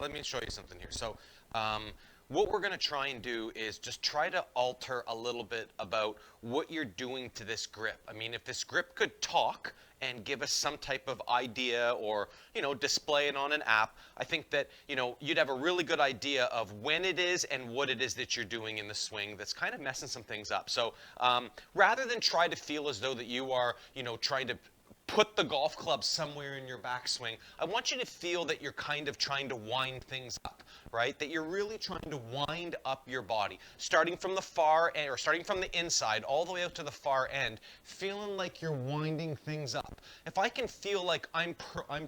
let me show you something here. So what we're going to try and do is just try to alter a little bit about what you're doing to this grip. I mean, if this grip could talk and give us some type of idea or, display it on an app, I think that, you'd have a really good idea of when it is and what it is that you're doing in the swing that's kind of messing some things up. So rather than try to feel as though that you are, trying to put the golf club somewhere in your backswing, I want you to feel that you're kind of trying to wind things up, right? That you're really trying to wind up your body, starting from the far end, or starting from the inside all the way out to the far end, feeling like you're winding things up. If I can feel like I'm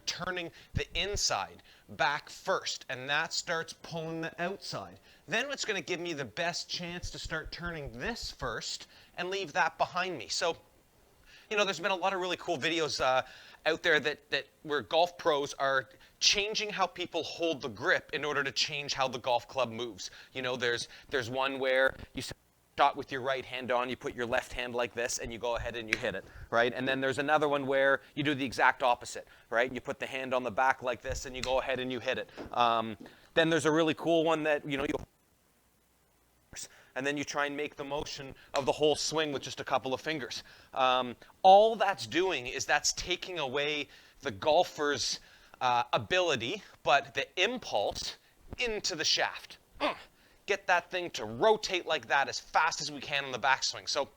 turning the inside back first, and that starts pulling the outside, then it's going to give me the best chance to start turning this first and leave that behind me. So there's been a lot of really cool videos out there that where golf pros are changing how people hold the grip in order to change how the golf club moves. There's one where you shot with your right hand on, you put your left hand like this, and you go ahead and you hit it, right? And then there's another one where you do the exact opposite, right? You put the hand on the back like this, and you go ahead and you hit it. Then there's a really cool one that, you'll and then you try and make the motion of the whole swing with just a couple of fingers. All that's doing is that's taking away the golfer's ability, but the impulse into the shaft. Get that thing to rotate like that as fast as we can on the backswing. So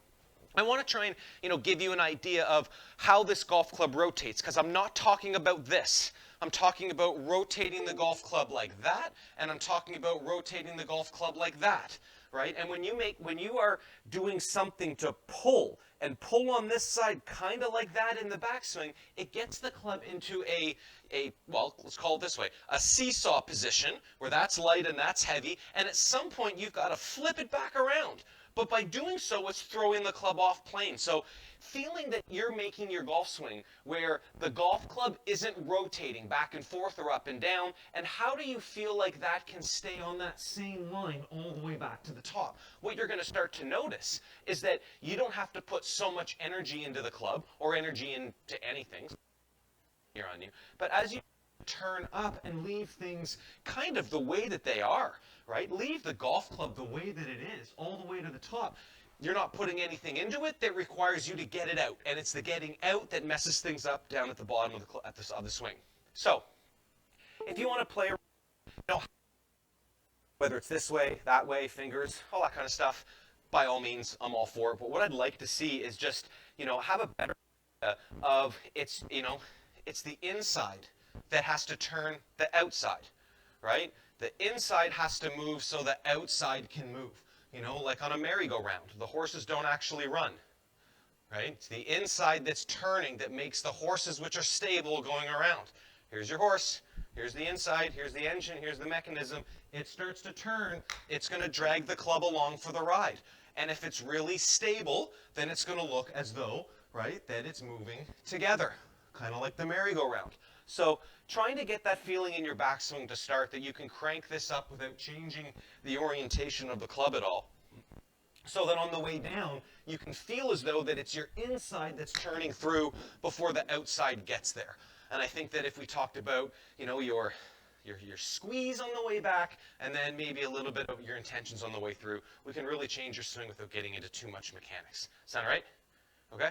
I want to try and give you an idea of how this golf club rotates, because I'm not talking about this. I'm talking about rotating the golf club like that, and I'm talking about rotating the golf club like that. Right? And when you are doing something to pull on this side kind of like that in the backswing, it gets the club into well, let's call it this way, a seesaw position where that's light and that's heavy, and at some point you've got to flip it back around. But by doing so, it's throwing the club off plane. So feeling that you're making your golf swing where the golf club isn't rotating back and forth or up and down, and how do you feel like that can stay on that same line all the way back to the top? What you're going to start to notice is that you don't have to put so much energy into the club or energy into anything here on you, but as you turn up and leave things kind of the way that they are, right? Leave the golf club the way that it is, all the way to the top. You're not putting anything into it that requires you to get it out, and it's the getting out that messes things up down at the bottom of the swing. So, if you want to play, whether it's this way, that way, fingers, all that kind of stuff, by all means, I'm all for it. But what I'd like to see is just, have a better idea of it's the inside that has to turn the outside, right? The inside has to move so the outside can move. Like on a merry-go-round, the horses don't actually run, right? It's the inside that's turning that makes the horses, which are stable, going around. Here's your horse, here's the inside, here's the engine, here's the mechanism. It starts to turn, it's going to drag the club along for the ride. And if it's really stable, then it's going to look as though, right, that it's moving together, kind of like the merry-go-round. So trying to get that feeling in your backswing to start that you can crank this up without changing the orientation of the club at all. So that on the way down, you can feel as though that it's your inside that's turning through before the outside gets there. And I think that if we talked about, your squeeze on the way back, and then maybe a little bit of your intentions on the way through, we can really change your swing without getting into too much mechanics. Sound right? Okay?